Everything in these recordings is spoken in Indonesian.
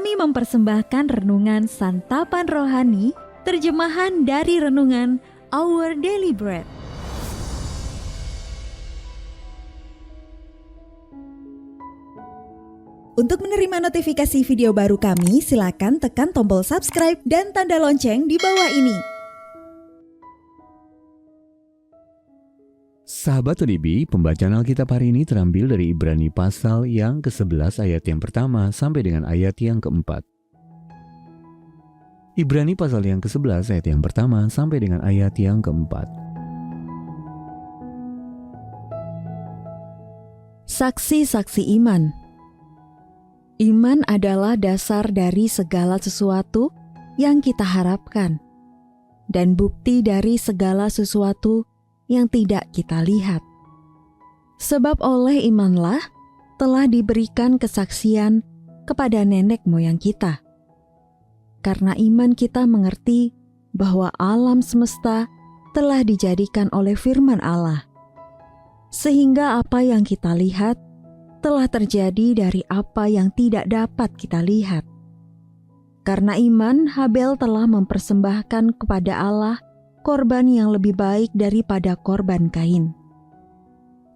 Kami mempersembahkan renungan Santapan Rohani, terjemahan dari renungan Our Daily Bread. Untuk menerima notifikasi video baru kami, silakan tekan tombol subscribe dan tanda lonceng di bawah ini. Sahabat ODB, pembacaan Alkitab hari ini terambil dari Ibrani pasal yang ke-11 ayat yang pertama sampai dengan ayat yang ke-4. Ibrani pasal yang ke-11 ayat yang pertama sampai dengan ayat yang ke-4. Saksi-saksi iman. Iman adalah dasar dari segala sesuatu yang kita harapkan, dan bukti dari segala sesuatu yang tidak kita lihat. Sebab oleh imanlah telah diberikan kesaksian kepada nenek moyang kita. Karena iman kita mengerti bahwa alam semesta telah dijadikan oleh firman Allah, sehingga apa yang kita lihat telah terjadi dari apa yang tidak dapat kita lihat. Karena iman, Habel telah mempersembahkan kepada Allah korban yang lebih baik daripada korban Kain.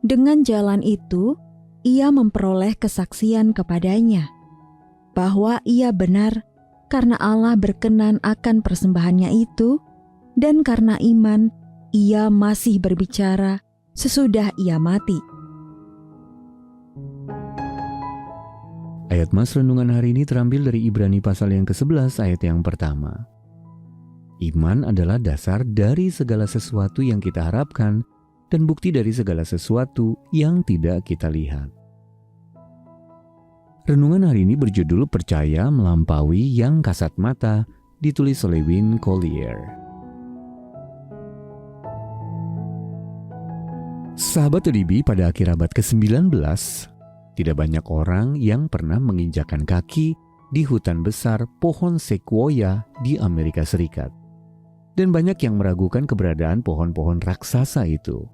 Dengan jalan itu, ia memperoleh kesaksian kepadanya bahwa ia benar karena Allah berkenan akan persembahannya itu, dan karena iman, ia masih berbicara sesudah ia mati. Ayat mas renungan hari ini terambil dari Ibrani pasal yang ke-11 ayat yang pertama. Iman adalah dasar dari segala sesuatu yang kita harapkan dan bukti dari segala sesuatu yang tidak kita lihat. Renungan hari ini berjudul Percaya Melampaui Yang Kasat Mata, ditulis oleh Win Collier. Sahabat ODB, pada akhir abad ke-19, tidak banyak orang yang pernah menginjakan kaki di hutan besar pohon sequoia di Amerika Serikat. Dan banyak yang meragukan keberadaan pohon-pohon raksasa itu.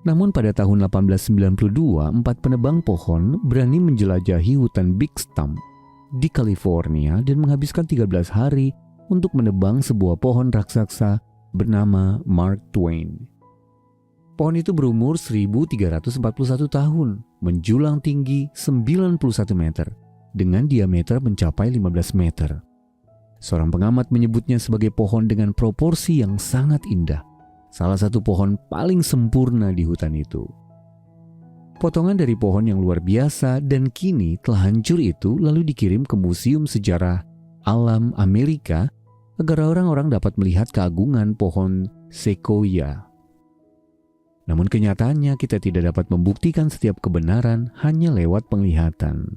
Namun pada tahun 1892, 4 penebang pohon berani menjelajahi hutan Big Stump di California dan menghabiskan 13 hari untuk menebang sebuah pohon raksasa bernama Mark Twain. Pohon itu berumur 1341 tahun, menjulang tinggi 91 meter, dengan diameter mencapai 15 meter. Seorang pengamat menyebutnya sebagai pohon dengan proporsi yang sangat indah, salah satu pohon paling sempurna di hutan itu. Potongan dari pohon yang luar biasa dan kini telah hancur itu lalu dikirim ke Museum Sejarah Alam Amerika agar orang-orang dapat melihat keagungan pohon sequoia. Namun kenyataannya kita tidak dapat membuktikan setiap kebenaran hanya lewat penglihatan.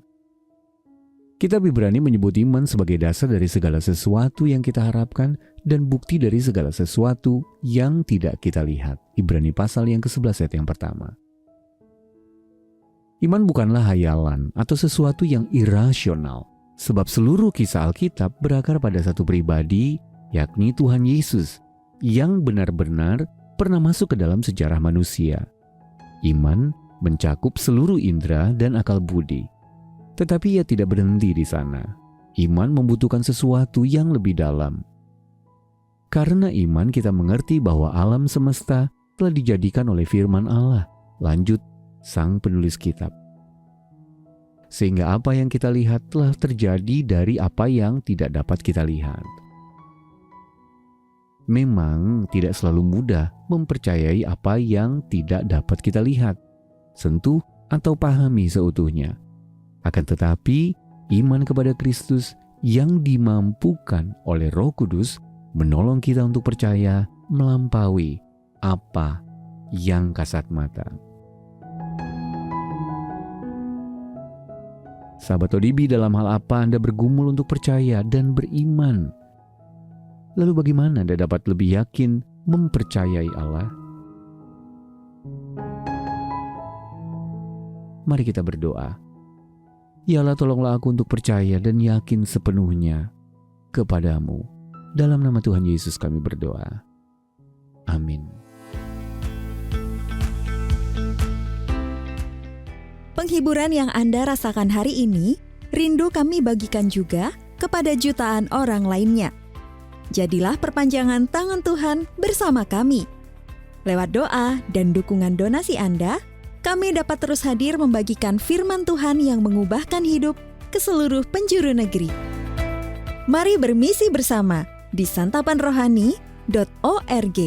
Kitab Ibrani menyebut iman sebagai dasar dari segala sesuatu yang kita harapkan dan bukti dari segala sesuatu yang tidak kita lihat. Ibrani pasal yang ke-11 ayat yang pertama. Iman bukanlah hayalan atau sesuatu yang irasional, sebab seluruh kisah Alkitab berakar pada satu pribadi, yakni Tuhan Yesus, yang benar-benar pernah masuk ke dalam sejarah manusia. Iman mencakup seluruh indera dan akal budi. Tetapi ia tidak berhenti di sana. Iman membutuhkan sesuatu yang lebih dalam. Karena iman kita mengerti bahwa alam semesta telah dijadikan oleh firman Allah. Lanjut sang penulis kitab. Sehingga apa yang kita lihat telah terjadi dari apa yang tidak dapat kita lihat. Memang tidak selalu mudah mempercayai apa yang tidak dapat kita lihat, sentuh atau pahami seutuhnya. Akan tetapi, iman kepada Kristus yang dimampukan oleh Roh Kudus menolong kita untuk percaya melampaui apa yang kasat mata. Sahabat ODB, dalam hal apa Anda bergumul untuk percaya dan beriman? Lalu bagaimana Anda dapat lebih yakin mempercayai Allah? Mari kita berdoa. Ya Allah, tolonglah aku untuk percaya dan yakin sepenuhnya kepadamu. Dalam nama Tuhan Yesus kami berdoa. Amin. Penghiburan yang Anda rasakan hari ini rindu kami bagikan juga kepada jutaan orang lainnya. Jadilah perpanjangan tangan Tuhan bersama kami. Lewat doa dan dukungan donasi Anda, kami dapat terus hadir membagikan firman Tuhan yang mengubahkan hidup ke seluruh penjuru negeri. Mari bermisi bersama di santapanrohani.org.